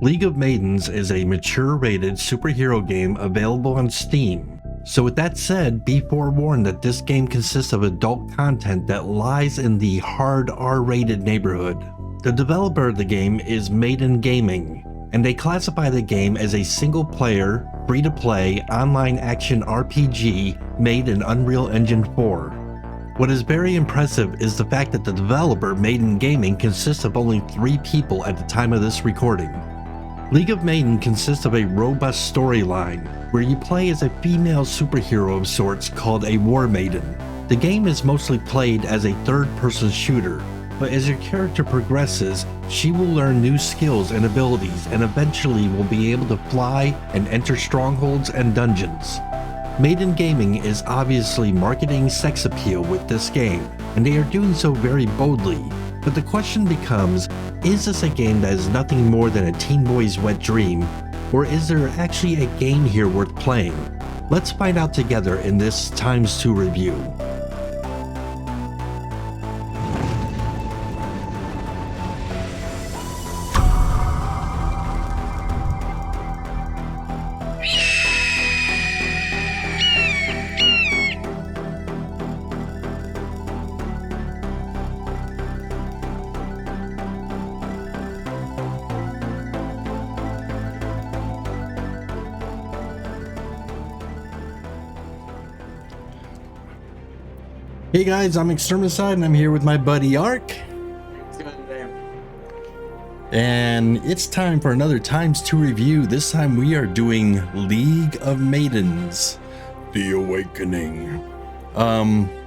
League of Maidens is a mature-rated superhero game available on Steam. So with that said, be forewarned that this game consists of adult content that lies in the hard R-rated neighborhood. The developer of the game is Maiden Gaming, and they classify the game as a single-player, free-to-play online action RPG made in Unreal Engine 4. What is very impressive is the fact that the developer, Maiden Gaming, consists of only 3 people at the time of this recording. League of Maiden consists of a robust storyline, where you play as a female superhero of sorts called a War Maiden. The game is mostly played as a third-person shooter, but as your character progresses, she will learn new skills and abilities and eventually will be able to fly and enter strongholds and dungeons. Maiden Gaming is obviously marketing sex appeal with this game, and they are doing so very boldly. But the question becomes, is this a game that is nothing more than a teen boy's wet dream, or is there actually a game here worth playing? Let's find out together in this ×2 review. Hey guys, I'm Extermicide and I'm here with my buddy Ark. And it's time for another ×2 review. This time we are doing League of Maidens, The Awakening.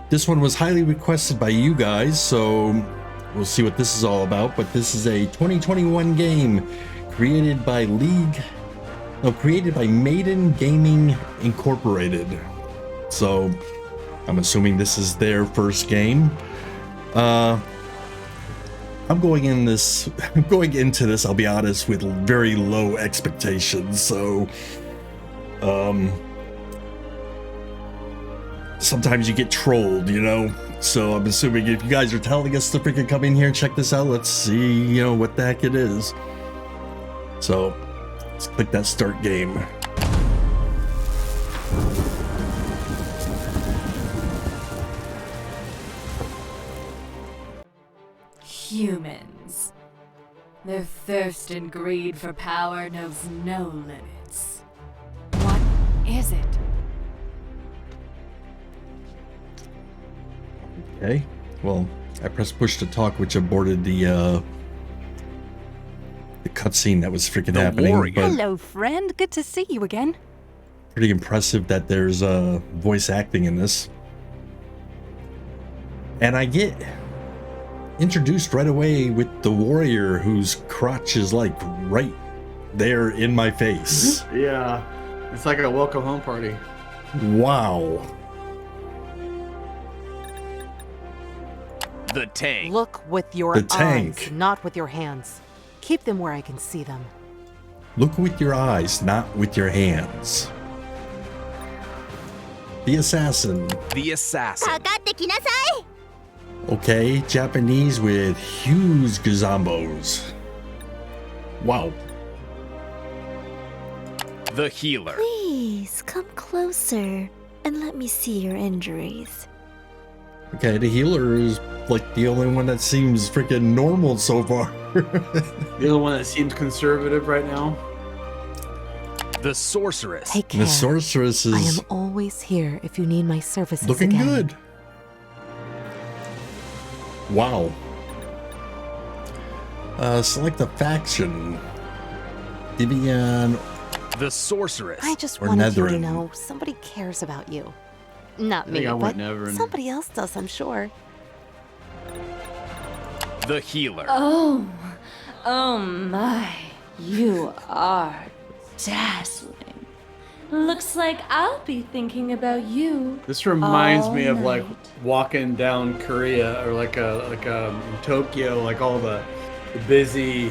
This one was highly requested by you guys, so we'll see what this is all about. But this is a 2021 game created by Maiden Gaming Incorporated. So I'm assuming this is their first game. I'm going into this, I'll be honest, with very low expectations. So, sometimes you get trolled, you know? So I'm assuming if you guys are telling us to freaking come in here and check this out, let's see, you know, what the heck it is. So, let's click that start game. Humans. Their thirst and greed for power knows no limits. What is it? Okay, well, I pressed push to talk, which aborted the cutscene that was freaking happening. But hello, friend. Good to see you again. pretty impressive that there's voice acting in this. And I get introduced right away with the warrior whose crotch is like right there in my face. Yeah, it's like a welcome home party. Wow. The tank. Look with your The tank. eyes, not with your hands. Keep them where I can see them. Look with your eyes, not with your hands. The assassin. The assassin. Okay, Japanese with huge gazambos. Wow. The healer. Please come closer and let me see your injuries. Okay, the healer is like the only one that seems freaking normal so far. The other one that seems conservative right now. The sorceress. Take care. The sorceress I is am always here if you need my services looking again. good. Wow. Select a faction. Divian. The sorceress. I just Or wanted you to Netherin. know somebody cares about you. Not I me, think I but went Netherin. somebody else does, I'm sure. The healer. Oh my, you are dazzling. Looks like I'll be thinking about you. This reminds all me of like night. walking down Korea or like Tokyo, like all the busy,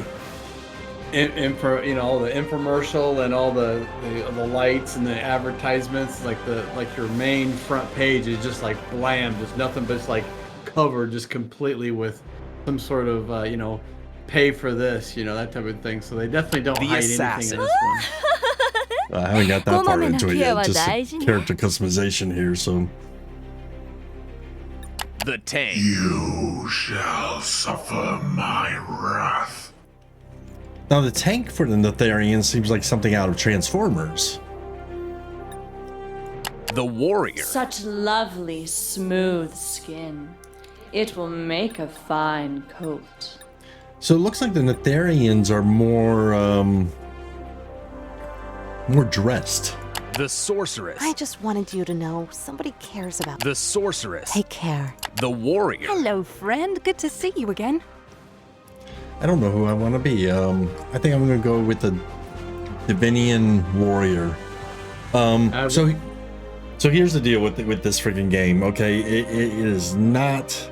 all the infomercial and all the lights and the advertisements. Like your main front page is just like blam, just nothing but it's like covered just completely with some sort of pay for this, you know, that type of thing. So they definitely don't The hide assassin. anything in this one. I haven't got that far into it yet. Just the the character customization here, so. The tank. You shall suffer my wrath. Now the tank for the Netherian seems like something out of Transformers. The warrior. Such lovely, smooth skin. It will make a fine coat. So it looks like the Netherians are more dressed. The sorceress. I just wanted you to know somebody cares about you. The sorceress. Take care. The warrior. Hello, friend. Good to see you again. I don't know who I want to be. I think I'm gonna go with the Divinian warrior. So here's the deal with this freaking game. Okay, it is not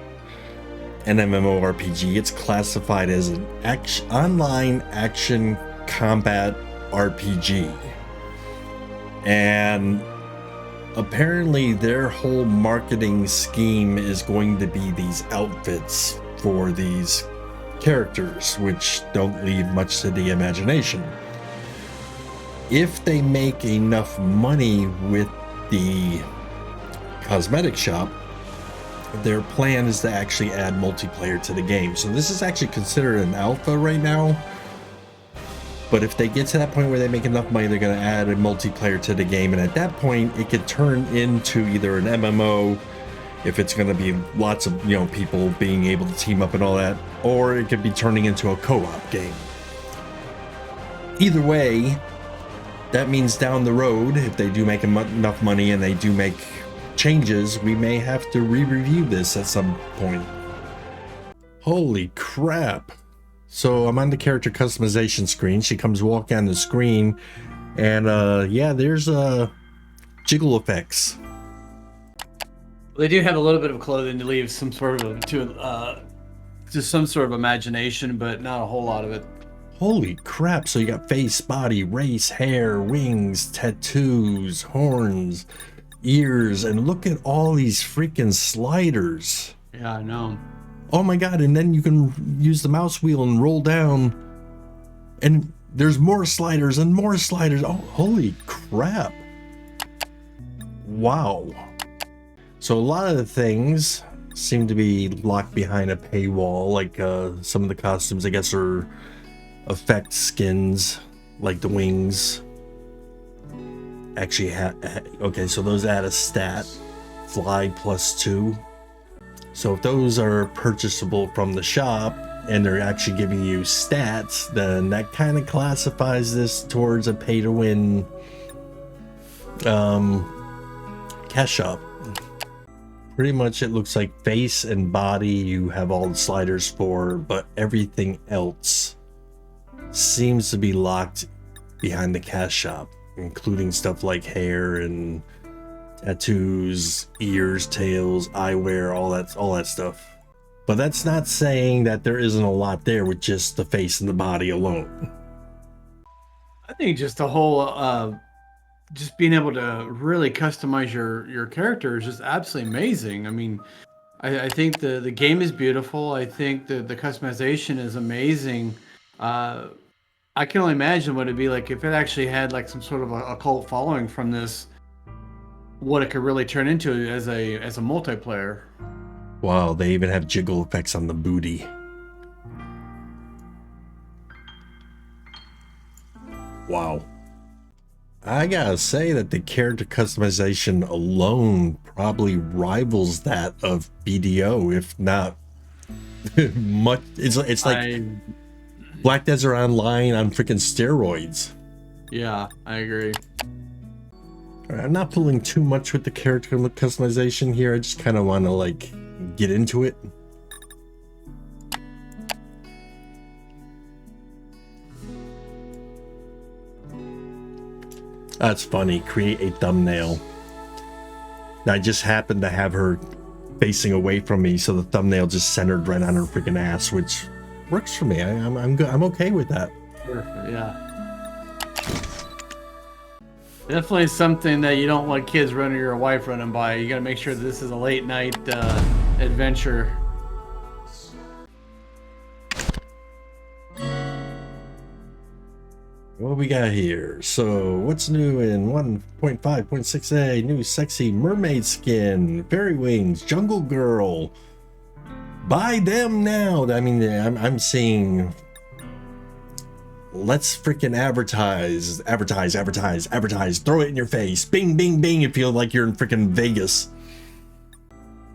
an MMORPG. It's classified as an online action combat RPG, and apparently their whole marketing scheme is going to be these outfits for these characters, which don't leave much to the imagination. If they make enough money with the cosmetic shop, their plan is to actually add multiplayer to the game. So this is actually considered an alpha right now, but if they get to that point where they make enough money, they're going to add a multiplayer to the game, and at that point it could turn into either an MMO, if it's going to be lots of, you know, people being able to team up and all that, or it could be turning into a co-op game. Either way, that means down the road, if they do make enough money and they do make changes, we may have to re-review this at some point. Holy crap. So I'm on the character customization screen. She comes walking on the screen, and yeah, there's jiggle effects. They do have a little bit of clothing to leave some sort of just some sort of imagination, but not a whole lot of it. Holy crap. So you got face, body, race, hair, wings, tattoos, horns, ears, and look at all these freaking sliders. Yeah, I know. Oh my god, and then you can use the mouse wheel and roll down, and there's more sliders and more sliders. Oh, holy crap. Wow. So a lot of the things seem to be locked behind a paywall, like some of the costumes, I guess, are effect skins, like the wings. Actually, okay, so those add a stat, fly +2. So if those are purchasable from the shop and they're actually giving you stats, then that kind of classifies this towards a pay-to-win cash shop. Pretty much it looks like face and body you have all the sliders for, but everything else seems to be locked behind the cash shop, including stuff like hair and tattoos, ears, tails, eyewear, all that stuff. But that's not saying that there isn't a lot there with just the face and the body alone. I think just the whole just being able to really customize your character is just absolutely amazing. I mean, I think the game is beautiful. I think the customization is amazing. I can only imagine what it'd be like if it actually had like some sort of a cult following from this, what it could really turn into as a multiplayer. Wow, they even have jiggle effects on the booty. Wow. I gotta say that the character customization alone probably rivals that of BDO, if not much. It's like Black Desert Online on freaking steroids. Yeah, I agree. All right, I'm not pulling too much with the character customization here. I just kind of want to like get into it. That's funny. Create a thumbnail. I just happened to have her facing away from me, so the thumbnail just centered right on her freaking ass, which works for me. I'm good. I'm okay with that. Perfect. Yeah. Definitely something that you don't want kids running or your wife running by. You got to make sure that this is a late night adventure. What we got here? So what's new in 1.5.6a? New sexy mermaid skin, fairy wings, jungle girl. Buy them now. I mean, I'm seeing. Let's freaking advertise. Throw it in your face. Bing, bing, bing. You feel like you're in freaking Vegas.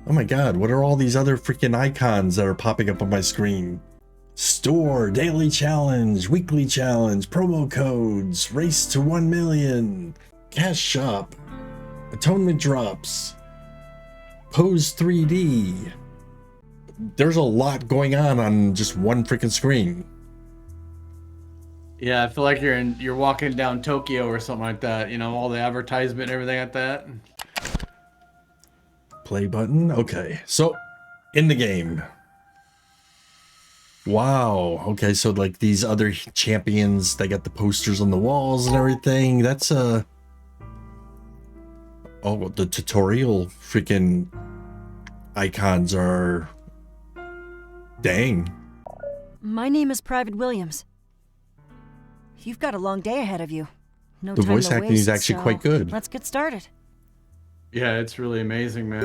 Oh my God, what are all these other freaking icons that are popping up on my screen? Store, daily challenge, weekly challenge, promo codes, race to 1 million, cash shop, atonement drops, pose 3D. There's a lot going on just one freaking screen. Yeah, I feel like you're walking down Tokyo or something like that. You know, all the advertisement and everything like that. Play button. Okay, so in the game. Wow. Okay, so like these other champions, they got the posters on the walls and everything. That's oh, the tutorial freaking icons are. Dang. My name is Private Williams. You've got a long day ahead of you. No The time voice to acting waste, is actually so quite good. Let's get started. Yeah, it's really amazing, man.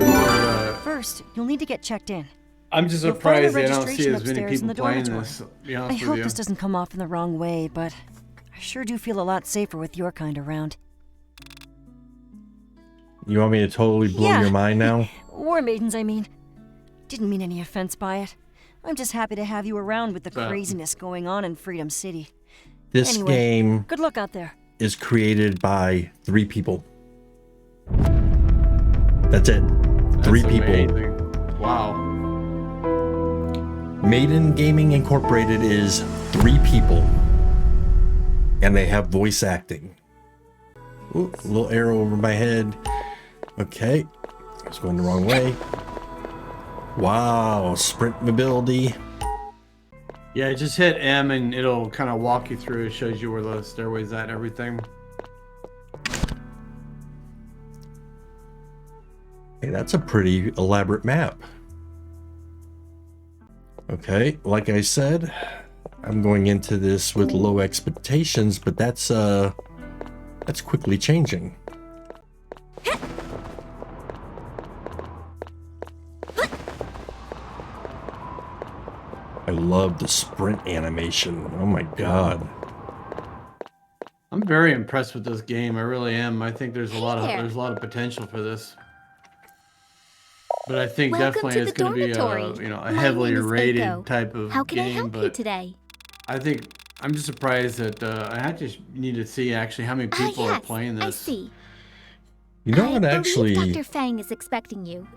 First, you'll need to get checked in. I'm just You'll find the surprised they don't see registration as many upstairs in people the playing dormitory. this. To be I honest hope with you. this doesn't come off in the wrong way, but I sure do feel a lot safer with your kind around. You want me to totally blow your mind now? War maidens, I mean. Didn't mean any offense by it. I'm just happy to have you around with the craziness going on in Freedom City. This Anyway, game good luck out there. is created by 3 people. That's it. That's 3 people. amazing. Wow. Maiden Gaming Incorporated is 3 people. And they have voice acting. Ooh, a little arrow over my head. Okay. I was going the wrong way. Wow. Sprint mobility. Yeah, just hit M and it'll kind of walk you through. It shows you where the stairway's at and everything. Hey, that's a pretty elaborate map. Okay, like I said, I'm going into this with low expectations, but that's quickly changing. I love the sprint animation. Oh my God. I'm very impressed with this game. I really am. I think there's a lot of potential for this. But I think definitely it's going to be a heavily rated type of How can game. I help but you today? I think I'm just surprised that I just need to see actually how many people are playing this. I see. You know what, I actually? believe Dr. Fang is expecting you.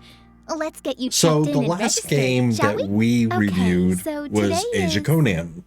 Let's get you So checked the in and last registered, game shall that we reviewed so was today Age of is- Conan.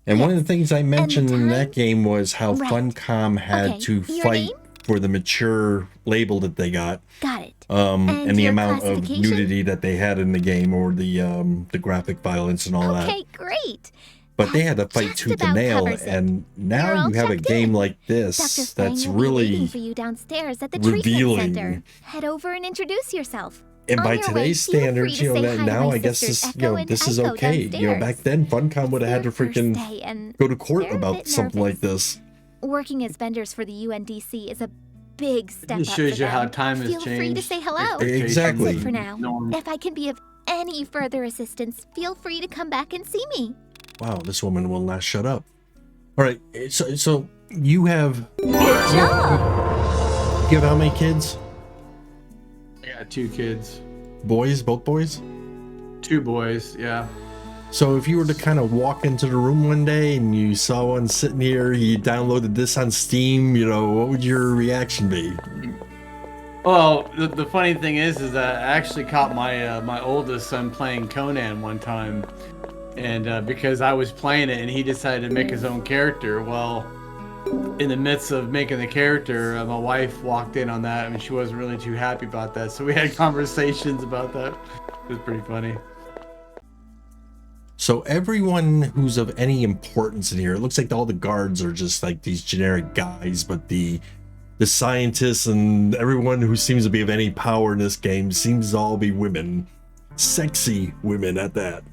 And one of the things I mentioned in that time? game was how Right. Funcom had Okay, to your fight name? for the mature label that they got, Got it. and the your amount of classification? nudity that they had in the game, or the graphic violence and all that. Okay, great. But they had to fight just tooth and about nail, covers it. and You're now all you have a checked game in. like Dr. this Fang that's will be waiting really. for you downstairs at the revealing. treatment center. Head over and introduce yourself. And On by your way, today's feel free standards, to say hi to now my I guess sisters this, Echo and this is Aiko okay. downstairs. Back then, Funcom would have had to It's their first freaking day, and go to court they're a about bit something like nervous. this. Working as vendors for the UNDC is a big step Just up shows for you how them. time has Feel free to changed. say hello. Exactly. That's it for now. Norm. If I can be of any further assistance, feel free to come back and see me. Wow, this woman will not shut up. All right, so you have. Good job. You have how many kids? I got 2 kids. Boys, both boys? 2 boys, yeah. So if you were to kind of walk into the room one day and you saw one sitting here, you downloaded this on Steam, what would your reaction be? Well, the funny thing is that I actually caught my my oldest son playing Conan one time, and because I was playing it and he decided to make his own character. Well, in the midst of making the character, my wife walked in on that. I mean, she wasn't really too happy about that, so we had conversations about that. It was pretty funny. So everyone who's of any importance in here, it looks like all the guards are just like these generic guys, but the scientists and everyone who seems to be of any power in this game seems to all be women. Sexy women at that.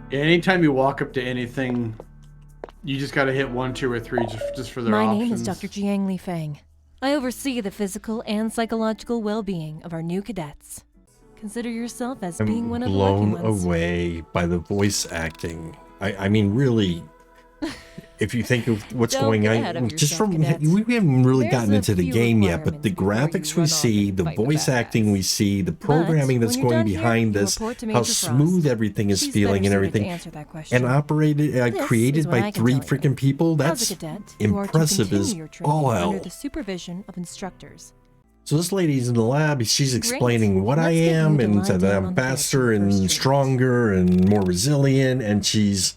Yeah, anytime you walk up to anything You just got to hit 1, 2, or 3 just for their My options. name is Dr. Jiang Li Feng. I oversee the physical and psychological well-being of our new cadets. Consider yourself as being one of the lucky Blown ones. away by the voice acting. I mean, really, if you think of what's Don't going get ahead on, of just yourself, from cadets. we haven't really There's gotten a into the few game yet, but the requirements graphics before you we run off see, and the fight the voice bad acting guys. we see, the programming But that's when you're going done here, behind you this, report to how Major smooth Frost. everything is She's feeling better and suited to everything, answer that question. and operated, This created is what by I can 3 tell you. freaking people. As That's a cadet, you are to impressive continue as your training all under hell. the supervision of instructors. So this lady's in the lab, she's explaining what I Let's get am, you to and lie that down I'm on the bed faster first, and Juliet. stronger and more resilient, and she's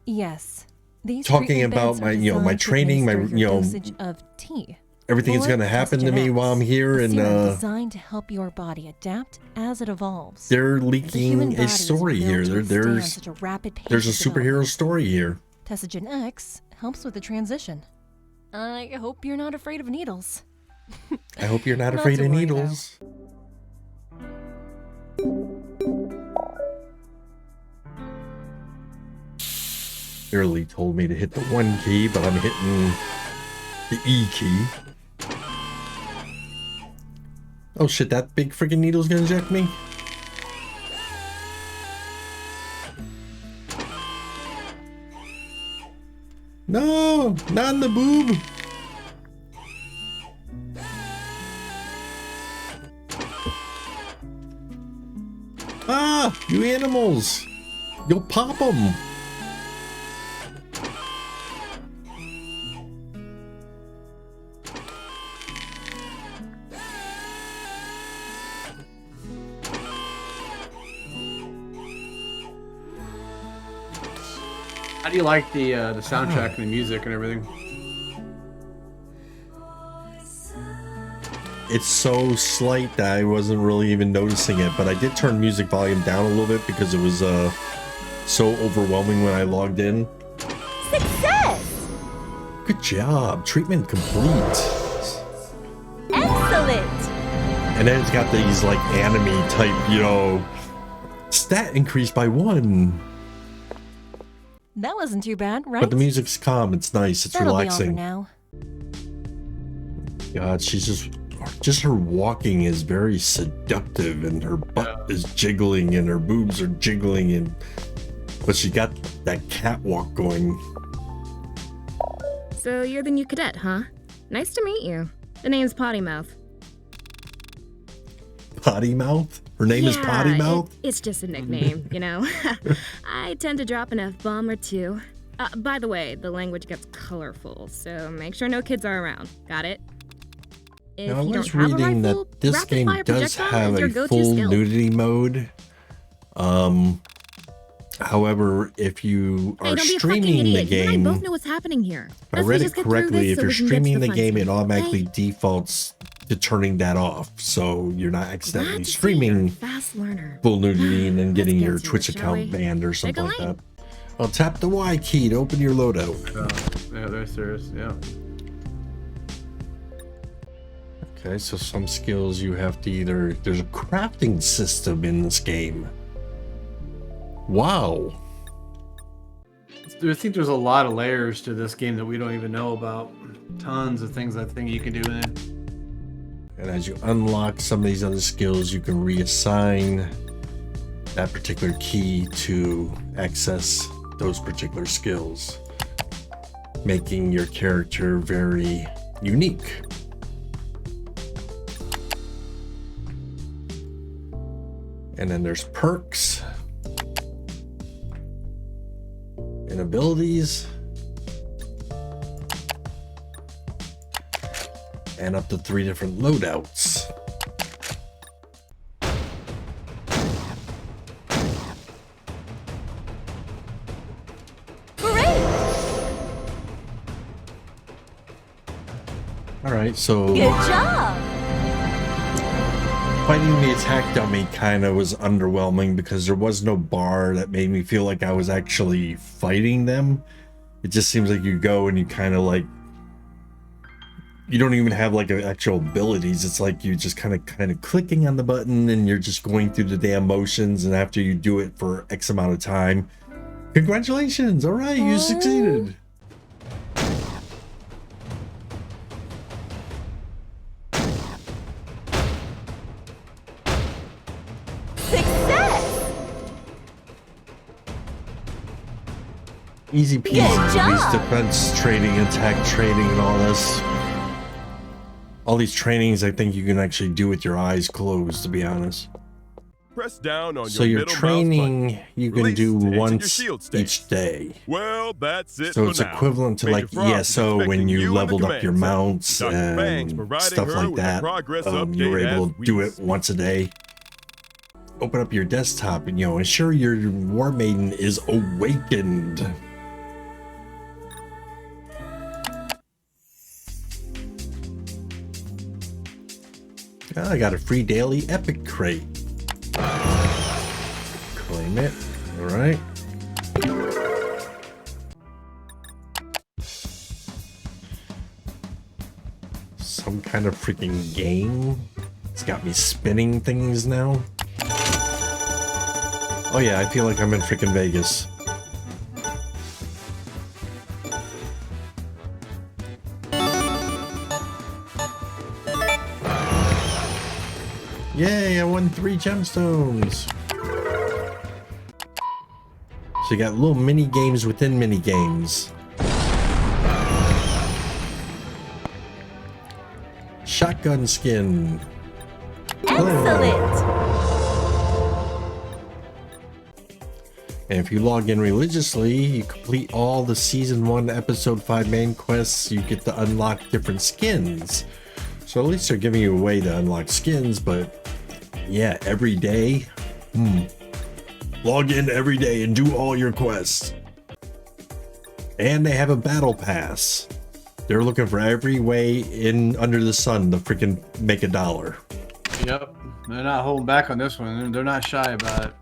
Yes. These talking treatment about beds my, are you know, my designed to training, my, administer you your know, dosage of tea. everything is Or going to happen to me Testogen while I'm X, here, a and serum designed to help your body adapt as it evolves. they're The human leaking body a is story built here. to There's withstand such a rapid pace there's a of superhero development. story here. Testogen X helps with the transition. I hope you're not afraid of needles. I hope you're not Not afraid to of worry, needles. Barely told me to hit the 1 key, but I'm hitting the E key. Oh shit, that big freaking needle's gonna inject me? No, not in the boob. Ah, you animals. You'll pop them. How do you like the soundtrack and the music and everything? It's so slight that I wasn't really even noticing it, but I did turn music volume down a little bit because it was so overwhelming when I logged in. Success! Good job. Treatment complete. Excellent! And then it's got these like anime type, you know, stat increase by 1. That wasn't too bad, right? But the music's calm. It's nice. It's That'll relaxing. be all for now. God, she's just her walking is very seductive, and her butt is jiggling, and her boobs are jiggling, and but she got that catwalk going. So you're the new cadet, huh? Nice to meet you. The name's Potty Mouth. Potty Mouth? Her name is Potty Mouth? It's just a nickname, you know. I tend to drop an F-bomb or 2. By the way, the language gets colorful, so make sure no kids are around. Got it? If Now, I you was don't have a reading rifle, that this game rapid-fire does projectile have is your a go-to full skill. nudity mode. However, if you Hey, are don't be a fucking streaming the idiot. You and I game, both know what's happening here. if I Let's read just it get through correctly, this if so you're we can get to streaming the fun game, stuff, it automatically okay? defaults to turning that off, so you're not Glad accidentally to see you're a streaming fast learner. full nudity and then getting Let's your get to Twitch it, shall we? account banned or something like a that. I'll tap the Y key to open your loadout. Yeah, they're serious. Yeah. Okay, so some skills you have to either... There's a crafting system in this game. Wow. I think there's a lot of layers to this game that we don't even know about. Tons of things I think you can do in it. And as you unlock some of these other skills, you can reassign that particular key to access those particular skills, making your character very unique. And then there's perks and abilities, and up to 3 different loadouts. All right, so Good job! fighting the attack dummy kind of was underwhelming because there was no bar that made me feel like I was actually fighting them. It just seems like you go and you kind of like, you don't even have like actual abilities. It's like you just kind of clicking on the button and you're just going through the damn motions, and after you do it for X amount of time, congratulations, all right, you succeeded. Easy peasy. These defense training, attack training, and all this. All these trainings, I think you can actually do with your eyes closed, to be honest. Press down on So your your middle training mouse button. you can Release do to enter your once shield state. each day. Well, that's it So for it's now. equivalent to Major like Frost is ESO when expecting you in the leveled up your command center. mounts Dr. Banks and providing stuff her like with a that. progress You were update able as to we do it speak. once a day. Open up your desktop and ensure your War Maiden is awakened. I got a free daily epic crate. Claim it. All right. Some kind of freaking game. It's got me spinning things now. Oh yeah, I feel like I'm in freaking Vegas. Yay, I won 3 gemstones. So you got little mini games within mini games. Shotgun skin. Excellent. And if you log in religiously, you complete all the Season 1, Episode 5 main quests, you get to unlock different skins. So at least they're giving you a way to unlock skins, but yeah, every day, log in every day and do all your quests. And they have a battle pass. They're looking for every way in under the sun to freaking make $1. Yep, they're not holding back on this one. They're not shy about it.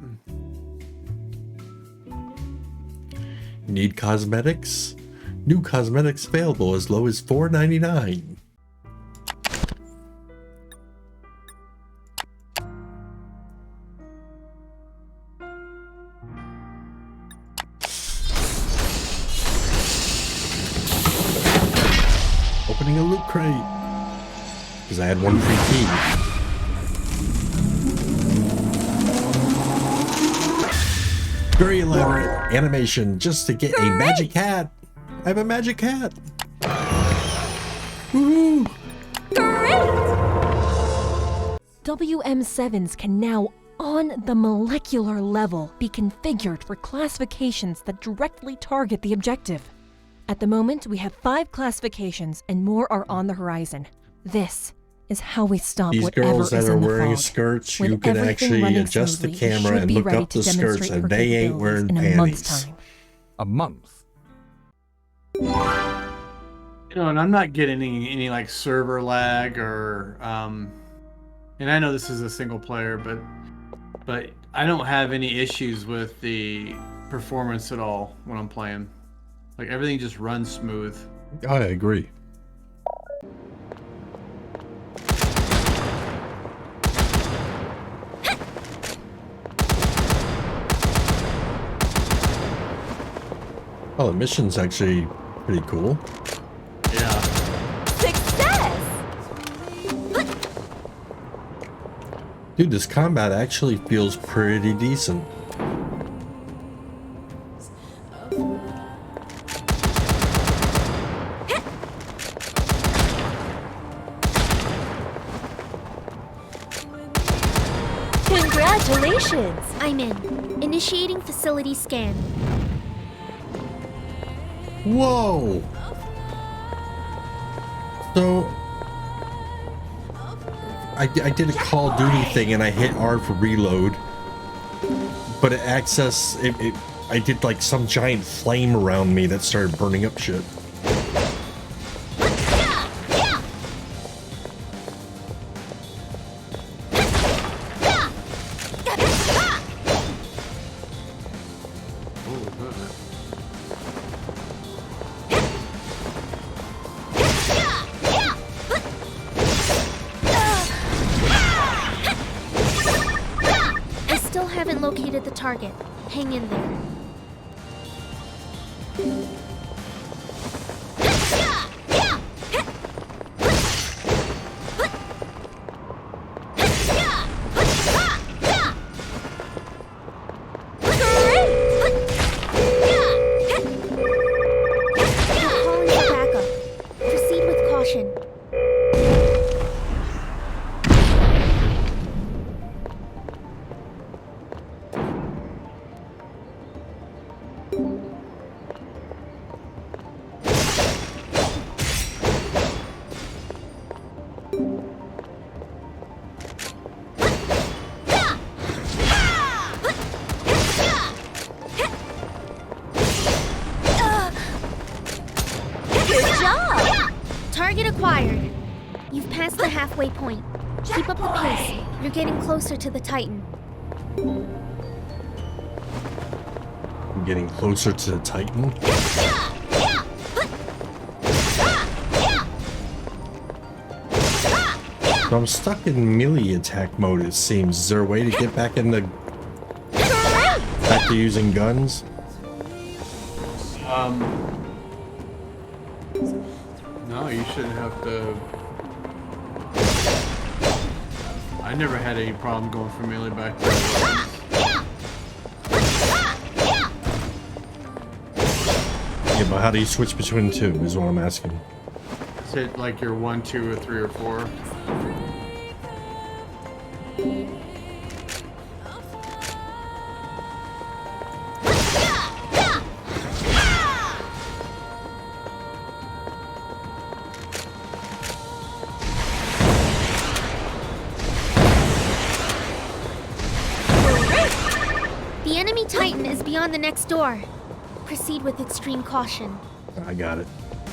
Need cosmetics? New cosmetics available as low as $4.99. Opening a loot crate because I had one free key. Very elaborate animation just to get a magic hat. I have a magic hat. Woohoo! WM7s can now, on the molecular level, be configured for classifications that directly target the objective. At the moment, we have 5 classifications and more are on the horizon. This is how we stop These whatever girls that is are in the wearing fog. skirts, With you can everything actually running adjust the smoothly, you camera should and be look ready up to the skirts, demonstrate and her they ain't wearing capabilities in a month's panties. time. A month. And I'm not getting any like server lag or and I know this is a single player, but I don't have any issues with the performance at all when I'm playing. Like everything just runs smooth. I agree. Oh, the mission's actually pretty cool. Yeah. Success! Dude, this combat actually feels pretty decent. Congratulations! I'm in. Initiating facility scan. Whoa! So I did a Call of Duty thing and I hit R for reload, but it I did like some giant flame around me that started burning up shit. I still haven't located the target. Hang in there. acquired. You've passed the halfway point. Keep up the pace. You're getting closer to the Titan. I'm getting closer to the Titan. So I'm stuck in melee attack mode, it seems. Is there a way to get back into... back to using guns? No, you shouldn't have to... I never had any problem going from melee back to weapons. Yeah, but how do you switch between the two is what I'm asking. Is it like your 1, 2, or 3, or 4? The enemy Titan is beyond the next door. Proceed with extreme caution. I got it.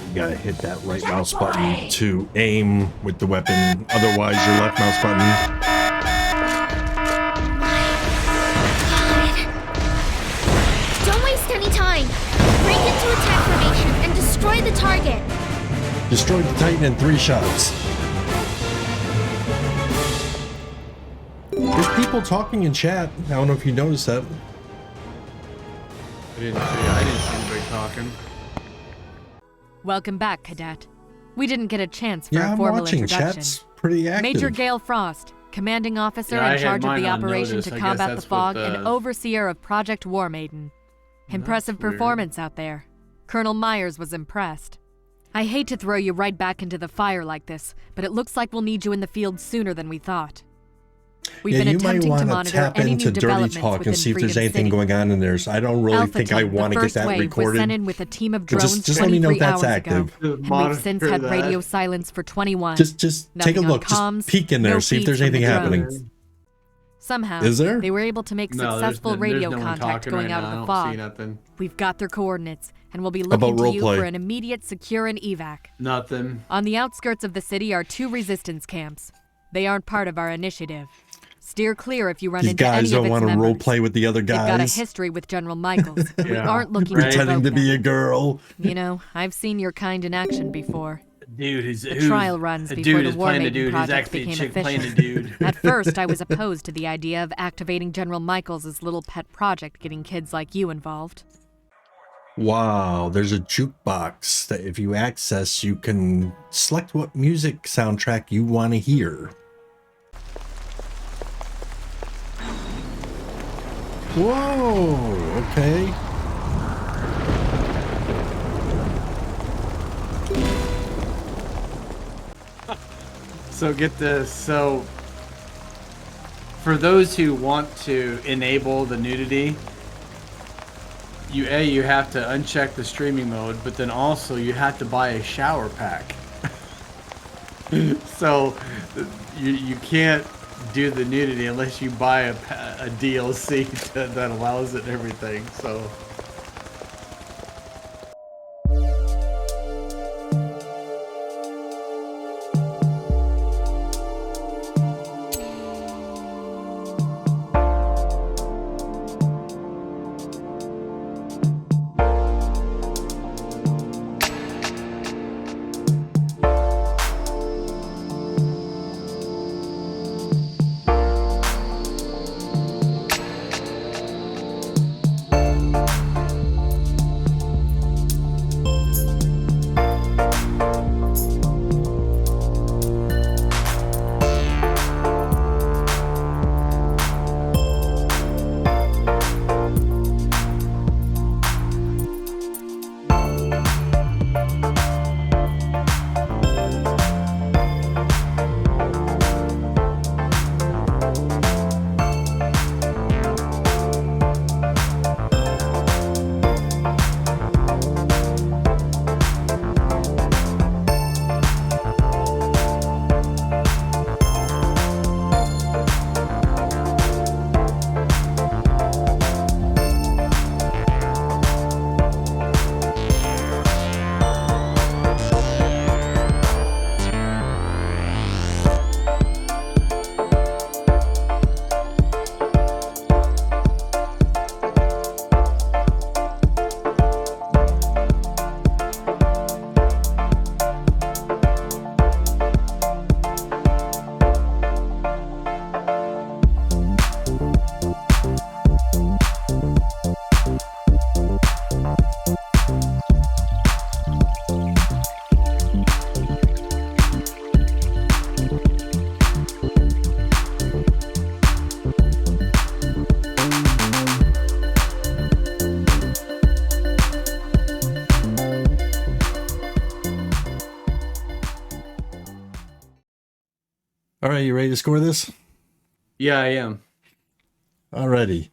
You gotta hit that right mouse button to aim with the weapon. Otherwise, your left mouse button. Don't waste any time. Break into attack formation and destroy the target. Destroy the Titan in 3 shots. There's people talking in chat. I don't know if you noticed that. I didn't see anybody talking. Welcome back, Cadet. We didn't get a chance for Yeah, a I'm formal watching. introduction. Chat's pretty active. Major Gale Frost, commanding officer Yeah, I in had charge of mine the on operation notice. to I combat guess the that's fog what and overseer of Project War Maiden. Impressive weird. performance out there. Colonel Myers was impressed. I hate to throw you right back into the fire like this, but it looks like we'll need you in the field sooner than we thought. We've been you might attempting to want to monitor tap any into new Dirty developments Talk and within see if there's Freedom anything City. going on in there. So I don't really Alpha think I Team, want to the get first that wave, was recorded. sent in with a team of But drones just let me know if 23 that's hours active. ago, and we've since had Monitor radio that. silence for 21. Just take a Nothing on look. comms, Just peek in there, no see if feeds there's from the anything happening. drones. Somehow, Is there? they were able to make No, successful radio no one contact talking going right out now. of I the don't see fog. nothing. We've got their coordinates, and we'll be About looking to you roleplay? for an immediate secure and evac. Nothing. On the outskirts of the city are 2 resistance camps. They aren't part of our initiative. Steer clear if you run These into guys any of don't its want to members. role play with the other They've got a guys. history with General Michaels. We Yeah. aren't looking Pretending to provoke be them. a girl. You know, I've seen your kind in action before. Dude, who's The trial runs a before dude the is War playing a Maiden dude. He's project actually a became chick playing a official. dude. At first, I was opposed to the idea of activating General Michaels' little pet project getting kids like you involved. Wow, there's a jukebox that if you access, you can select what music soundtrack you want to hear. Whoa, okay. So get this. So for those who want to enable the nudity, you have to uncheck the streaming mode, but then also you have to buy a shower pack. So you can't do the nudity unless you buy a DLC that allows it and everything. So. All right, you ready to score this? Yeah, I am. Alrighty.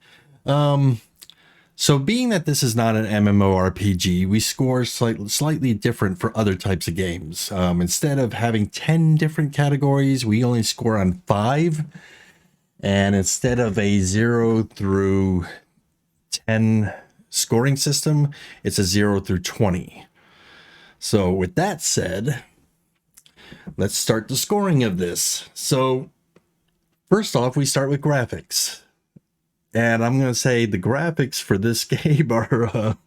So being that this is not an MMORPG, we score slightly different for other types of games. Instead of having 10 different categories, we only score on 5. And instead of a 0 through 10 scoring system, it's a 0 through 20. So with that said, let's start the scoring of this. So first off, we start with graphics. And I'm going to say the graphics for this game are,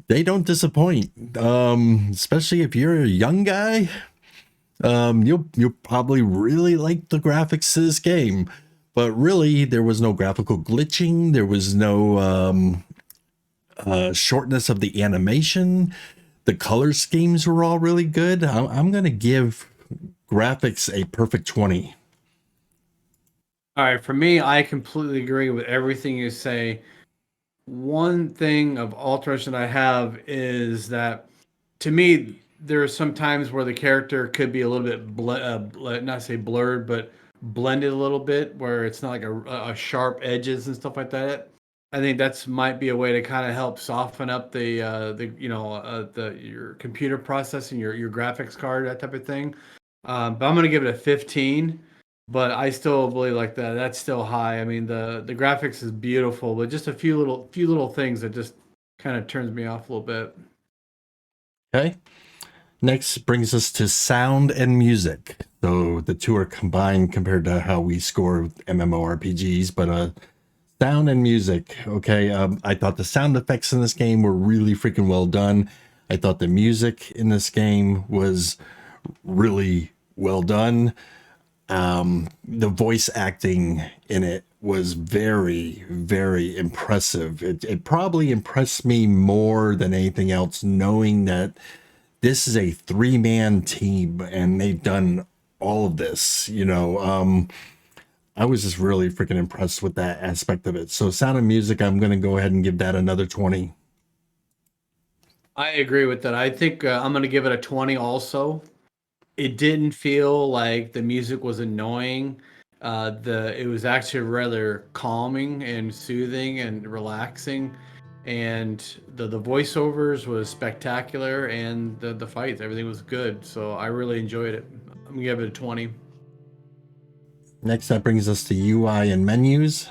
they don't disappoint. Especially if you're a young guy, you'll probably really like the graphics to this game. But really, there was no graphical glitching. There was no shortness of the animation. The color schemes were all really good. I'm going to give graphics a perfect 20. All right, for me, I completely agree with everything you say. One thing of alteration I have is that, to me, there are some times where the character could be a little bit, not say blurred, but blended a little bit, where it's not like a sharp edges and stuff like that. I think that's might be a way to kind of help soften up the your computer processing, your graphics card, that type of thing. But I'm gonna give it a 15. But I still believe like that's still high. I mean, the graphics is beautiful, but just a few little things that just kind of turns me off a little bit. Okay. Next brings us to sound and music. So the two are combined compared to how we score MMORPGs, but sound and music. Okay. I thought the sound effects in this game were really freaking well done. I thought the music in this game was really well done. The voice acting in it was very, very impressive. It probably impressed me more than anything else, knowing that this is a 3-man team and they've done all of this, you know. I was just really freaking impressed with that aspect of it. So sound and music, I'm going to go ahead and give that another 20. I agree with that. I think I'm going to give it a 20 also. It didn't feel like the music was annoying. It was actually rather calming and soothing and relaxing, and the voiceovers was spectacular, and the fights, everything was good. So I really enjoyed it. I'm gonna give it a 20. Next, that brings us to UI and menus,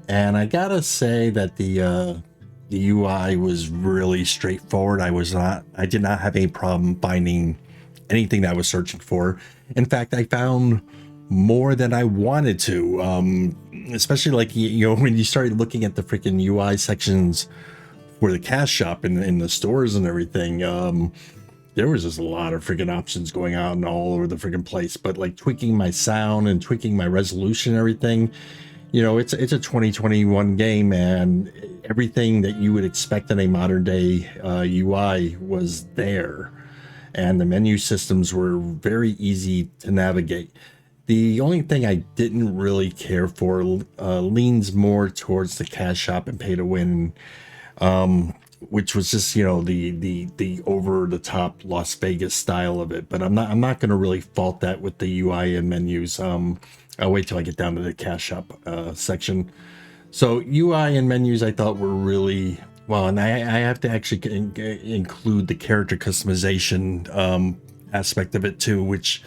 and I gotta say that the UI was really straightforward. I did not have any problem finding anything that I was searching for. In fact, I found more than I wanted to, especially like, you know, when you started looking at the freaking UI sections for the cash shop and in the stores and everything, there was just a lot of freaking options going on all over the freaking place. But like tweaking my sound and tweaking my resolution and everything, you know, it's a 2021 game, and everything that you would expect in a modern day UI was there. And the menu systems were very easy to navigate. The only thing I didn't really care for leans more towards the cash shop and pay to win, which was just, you know, the over the top Las Vegas style of it. But I'm not going to really fault that with the UI and menus. I'll wait till I get down to the cash shop section. So UI and menus I thought were really well, and I have to actually include the character customization aspect of it too, which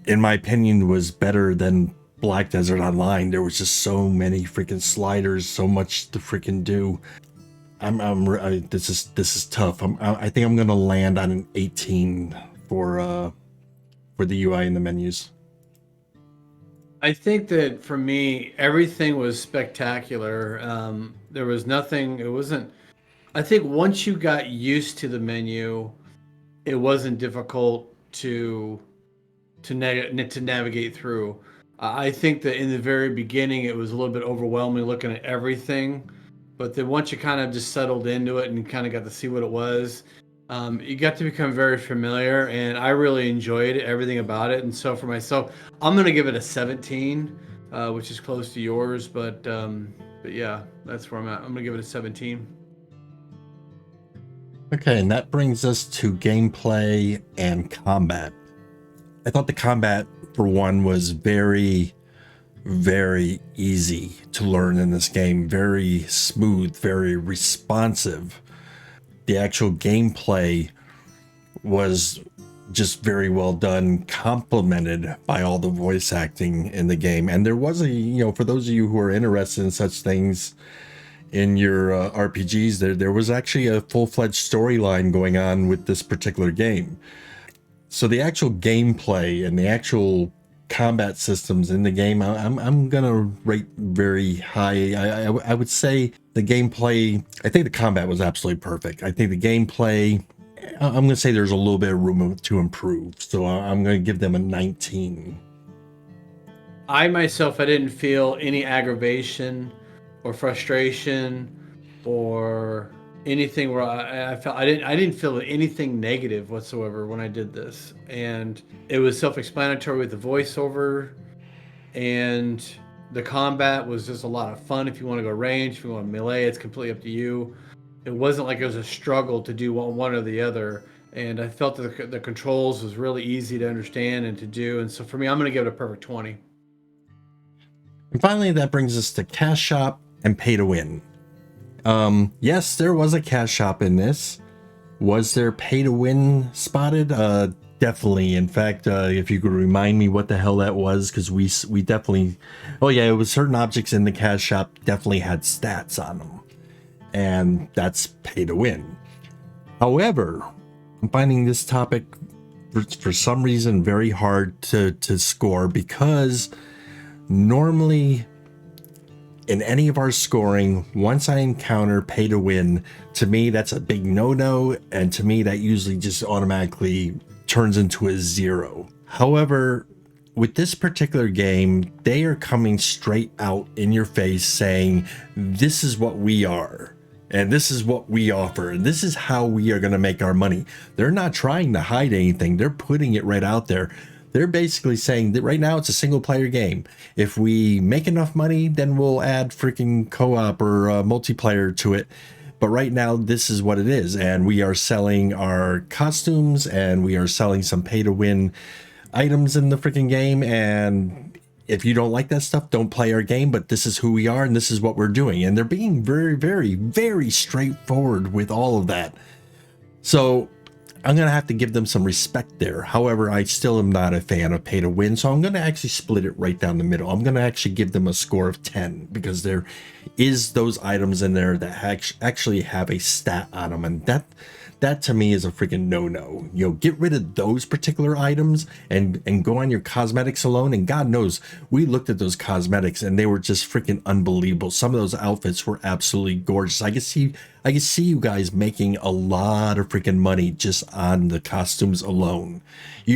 in my opinion was better than Black Desert Online. There was just so many freaking sliders, so much to freaking do. This is tough. I think I'm gonna land on an 18 for the UI and the menus. I think that for me, everything was spectacular. There was nothing, it wasn't, I think once you got used to the menu, it wasn't difficult to navigate through. I think that in the very beginning, it was a little bit overwhelming looking at everything. But then once you kind of just settled into it and kind of got to see what it was, you got to become very familiar, and I really enjoyed everything about it. And so for myself, I'm going to give it a 17, which is close to yours. But yeah, that's where I'm at. I'm going to give it a 17. Okay, and that brings us to gameplay and combat. I thought the combat for one, was very, very easy to learn in this game. Very smooth, very responsive. The actual gameplay was just very well done, complemented by all the voice acting in the game. And there was for those of you who are interested in such things in your RPGs, there was actually a full-fledged storyline going on with this particular game. So the actual gameplay and the actual combat systems in the game, I'm gonna rate very high. I would say the gameplay, I think the combat was absolutely perfect. I think the gameplay, I'm gonna say there's a little bit of room to improve. So I'm gonna give them a 19. I myself, I didn't feel any aggravation or frustration or anything where I felt I didn't feel anything negative whatsoever when I did this. And it was self-explanatory with the voiceover, and the combat was just a lot of fun. If you want to go range, if you want to melee, it's completely up to you. It wasn't like it was a struggle to do one or the other. And I felt that the controls was really easy to understand and to do. And so for me, I'm going to give it a perfect 20. And finally, that brings us to Cash Shop and Pay to Win. Yes, there was a cash shop in this. Was there pay to win spotted? Definitely. In fact, if you could remind me what the hell that was, because we definitely, oh yeah, it was certain objects in the cash shop definitely had stats on them, and that's pay to win. However, I'm finding this topic for some reason very hard to score, because normally in any of our scoring, once I encounter pay to win, to me that's a big no-no, and to me that usually just automatically turns into a 0. However, with this particular game, they are coming straight out in your face saying, this is what we are, and this is what we offer, and this is how we are going to make our money. They're not trying to hide anything. They're putting it right out there. They're basically saying that right now it's a single player game. If we make enough money, then we'll add freaking co-op or multiplayer to it. But right now, this is what it is. And we are selling our costumes, and we are selling some pay to win items in the freaking game. And if you don't like that stuff, don't play our game. But this is who we are, and this is what we're doing. And they're being very, very, very straightforward with all of that. So I'm going to have to give them some respect there. However, I still am not a fan of pay to win, so I'm going to actually split it right down the middle. I'm going to actually give them a score of 10, because there is those items in there that actually have a stat on them, and that to me is a freaking no-no. You know, get rid of those particular items and go on your cosmetics alone. And God knows, we looked at those cosmetics and they were just freaking unbelievable. Some of those outfits were absolutely gorgeous. I could see you guys making a lot of freaking money just on the costumes alone.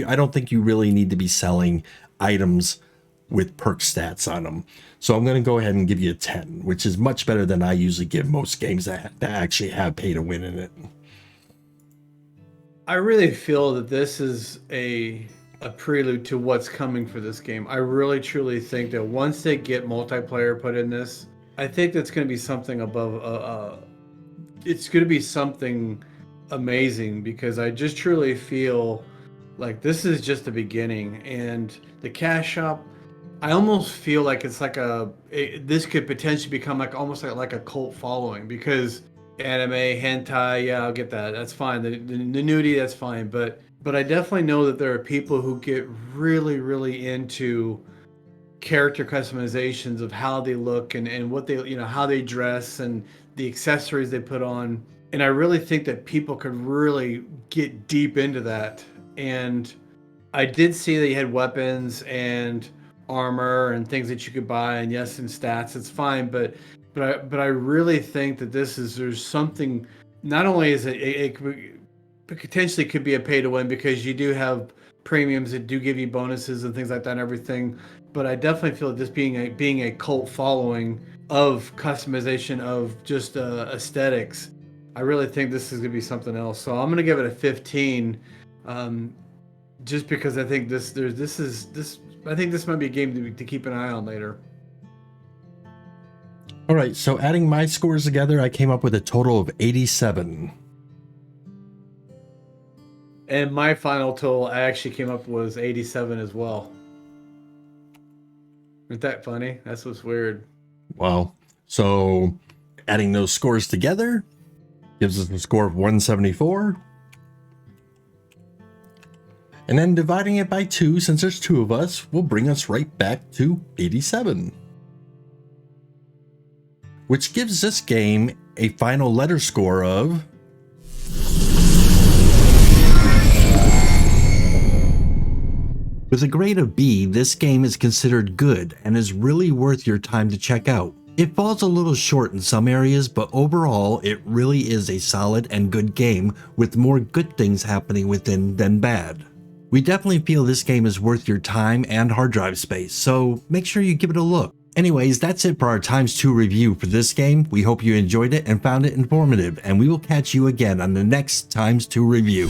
I don't think you really need to be selling items with perk stats on them. So I'm going to go ahead and give you a 10, which is much better than I usually give most games that actually have pay to win in it. I really feel that this is a prelude to what's coming for this game. I really truly think that once they get multiplayer put in this, I think that's going to be something above. It's going to be something amazing, because I just truly feel like this is just the beginning. And the cash shop, I almost feel like it's like this could potentially become like almost like a cult following, because anime, hentai, yeah, I'll get that. That's fine. The nudity, that's fine. But I definitely know that there are people who get really, really into character customizations of how they look and what they, how they dress and the accessories they put on. And I really think that people could really get deep into that. And I did see that you had weapons and armor and things that you could buy, and yes, and stats, it's fine. But I really think that there's something, not only is it potentially could be a pay to win, because you do have premiums that do give you bonuses and things like that and everything. But I definitely feel that this being a cult following of customization of just aesthetics, I really think this is going to be something else. So I'm going to give it a 15, just because I think this might be a game to keep an eye on later. All right, so adding my scores together, I came up with a total of 87. And my final total I actually came up was 87 as well. Isn't that funny? That's what's weird. Wow. So adding those scores together gives us a score of 174. And then dividing it by 2, since there's 2 of us, will bring us right back to 87. Which gives this game a final letter score of... With a grade of B, this game is considered good and is really worth your time to check out. It falls a little short in some areas, but overall, it really is a solid and good game with more good things happening within than bad. We definitely feel this game is worth your time and hard drive space, so make sure you give it a look. Anyways, that's it for our ×2 review for this game. We hope you enjoyed it and found it informative, and we will catch you again on the next ×2 review.